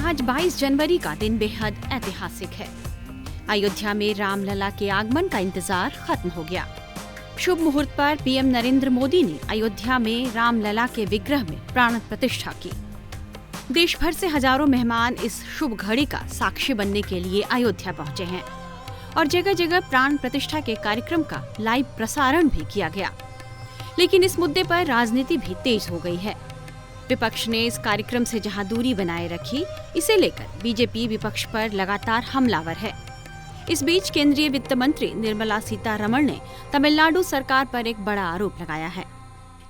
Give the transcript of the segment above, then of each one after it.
आज 22 जनवरी का दिन बेहद ऐतिहासिक है। अयोध्या में रामलला के आगमन का इंतजार खत्म हो गया। शुभ मुहूर्त पर पीएम नरेंद्र मोदी ने अयोध्या में रामलला के विग्रह में प्राण प्रतिष्ठा की। देश भर से हजारों मेहमान इस शुभ घड़ी का साक्षी बनने के लिए अयोध्या पहुंचे हैं और जगह जगह प्राण प्रतिष्ठा के कार्यक्रम का लाइव प्रसारण भी किया गया। लेकिन इस मुद्दे पर राजनीति भी तेज हो गई है। विपक्ष ने इस कार्यक्रम से जहां दूरी बनाए रखी, इसे लेकर बीजेपी विपक्ष पर लगातार हमलावर है। इस बीच केंद्रीय वित्त मंत्री निर्मला सीतारमण ने तमिलनाडु सरकार पर एक बड़ा आरोप लगाया है।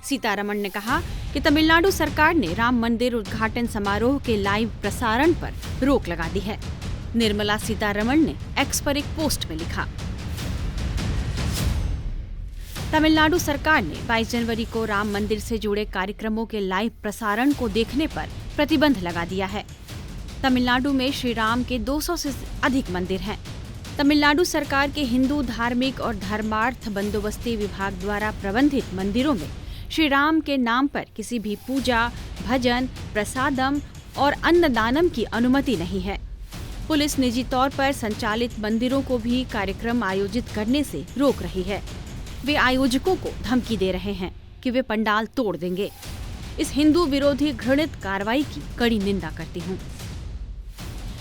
सीतारमण ने कहा कि तमिलनाडु सरकार ने राम मंदिर उद्घाटन समारोह के लाइव प्रसारण पर रोक लगा दी है। निर्मला सीतारमण ने एक्स पर एक पोस्ट में लिखा, तमिलनाडु सरकार ने 22 जनवरी को राम मंदिर से जुड़े कार्यक्रमों के लाइव प्रसारण को देखने पर प्रतिबंध लगा दिया है। तमिलनाडु में श्री राम के 200 से अधिक मंदिर हैं। तमिलनाडु सरकार के हिंदू धार्मिक और धर्मार्थ बंदोबस्ती विभाग द्वारा प्रबंधित मंदिरों में श्री राम के नाम पर किसी भी पूजा, भजन, प्रसादम और अन्नदानम की अनुमति नहीं है। पुलिस निजी तौर पर संचालित मंदिरों को भी कार्यक्रम आयोजित करने से रोक रही है। वे आयोजकों को धमकी दे रहे हैं कि वे पंडाल तोड़ देंगे। इस हिंदू विरोधी घृणित कार्रवाई की कड़ी निंदा करती हूँ।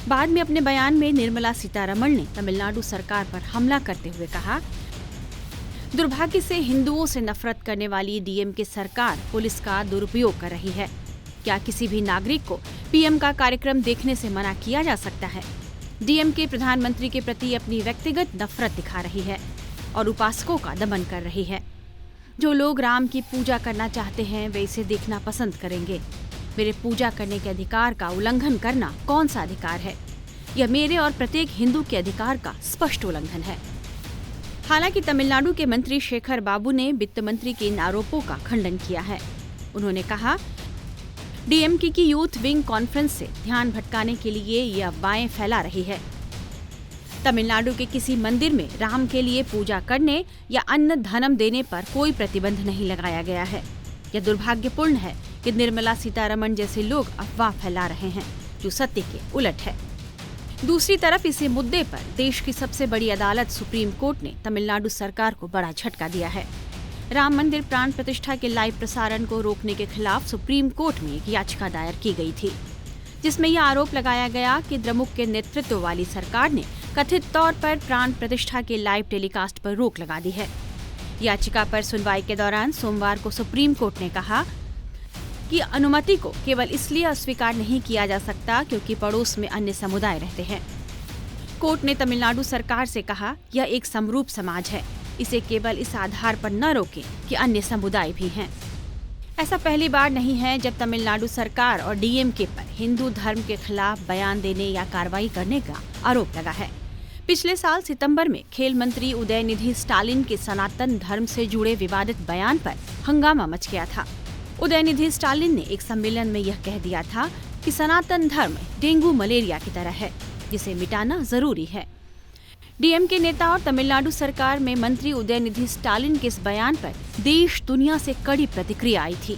बाद में अपने बयान में निर्मला सीतारमण ने तमिलनाडु सरकार पर हमला करते हुए कहा, दुर्भाग्य से हिंदुओं से नफरत करने वाली डीएमके सरकार पुलिस का दुरुपयोग कर रही है। क्या किसी भी नागरिक को पीएम का कार्यक्रम देखने से मना किया जा सकता है? डीएमके प्रधानमंत्री के प्रति अपनी व्यक्तिगत नफरत दिखा रही है और उपासकों का दमन कर रही है। जो लोग राम की पूजा करना चाहते हैं वे इसे देखना पसंद करेंगे। मेरे पूजा करने के अधिकार का उल्लंघन करना कौन सा अधिकार है? यह मेरे और प्रत्येक हिंदू के अधिकार का स्पष्ट उल्लंघन है। हालांकि तमिलनाडु के मंत्री शेखर बाबू ने वित्त मंत्री के इन आरोपों का खंडन किया है। उन्होंने कहा, डीएमके की यूथ विंग कॉन्फ्रेंस से ध्यान भटकाने के लिए ये अफवाहें फैला रही है। तमिलनाडु के किसी मंदिर में राम के लिए पूजा करने या अन्न धनम देने पर कोई प्रतिबंध नहीं लगाया गया है। यह दुर्भाग्यपूर्ण है कि निर्मला सीतारमण जैसे लोग अफवाह फैला रहे हैं जो सत्य के उलट है। दूसरी तरफ इसी मुद्दे पर देश की सबसे बड़ी अदालत सुप्रीम कोर्ट ने तमिलनाडु सरकार को बड़ा झटका दिया है। राम मंदिर प्राण प्रतिष्ठा के लाइव प्रसारण को रोकने के खिलाफ सुप्रीम कोर्ट में एक याचिका दायर की गई थी, जिसमें यह आरोप लगाया गया कि द्रमुक के नेतृत्व वाली सरकार ने कथित तौर पर प्राण प्रतिष्ठा के लाइव टेलीकास्ट पर रोक लगा दी है। याचिका पर सुनवाई के दौरान सोमवार को सुप्रीम कोर्ट ने कहा कि अनुमति को केवल इसलिए अस्वीकार नहीं किया जा सकता क्योंकि पड़ोस में अन्य समुदाय रहते हैं। कोर्ट ने तमिलनाडु सरकार से कहा, यह एक समरूप समाज है, इसे केवल इस आधार पर न रोकें कि अन्य समुदाय भी हैं। ऐसा पहली बार नहीं है जब तमिलनाडु सरकार और डीएमके पर हिंदू धर्म के खिलाफ बयान देने या कार्रवाई करने का आरोप लगा है। पिछले साल सितंबर में खेल मंत्री उदयनिधि स्टालिन के सनातन धर्म से जुड़े विवादित बयान पर हंगामा मच गया था। उदयनिधि स्टालिन ने एक सम्मेलन में यह कह दिया था कि सनातन धर्म डेंगू मलेरिया की तरह है, जिसे मिटाना जरूरी है। डीएमके नेता और तमिलनाडु सरकार में मंत्री उदयनिधि स्टालिन के इस बयान पर देश दुनिया से कड़ी प्रतिक्रिया आई थी।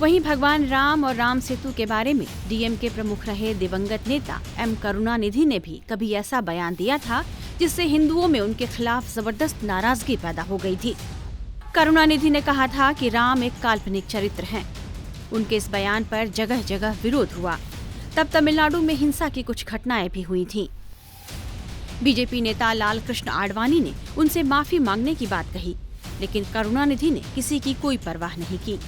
वहीं भगवान राम और राम सेतु के बारे में डीएमके प्रमुख रहे दिवंगत नेता एम करुणानिधि ने भी कभी ऐसा बयान दिया था जिससे हिंदुओं में उनके खिलाफ जबरदस्त नाराजगी पैदा हो गई थी। करुणानिधि ने कहा था कि राम एक काल्पनिक चरित्र हैं। उनके इस बयान पर जगह जगह विरोध हुआ। तब तमिलनाडु में हिंसा की कुछ घटनाएं भी हुई थीं। बीजेपी नेता लाल कृष्ण आडवाणी ने उनसे माफी मांगने की बात कही, लेकिन करुणानिधि ने किसी की कोई परवाह नहीं की,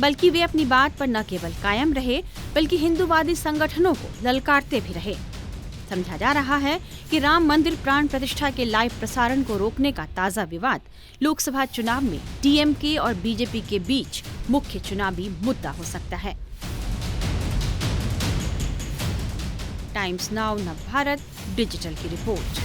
बल्कि वे अपनी बात पर न केवल कायम रहे बल्कि हिंदूवादी संगठनों को ललकारते भी रहे। समझा जा रहा है कि राम मंदिर प्राण प्रतिष्ठा के लाइव प्रसारण को रोकने का ताजा विवाद लोकसभा चुनाव में डीएमके और बीजेपी के बीच मुख्य चुनावी मुद्दा हो सकता है। टाइम्स नाउ नवभारत डिजिटल की रिपोर्ट।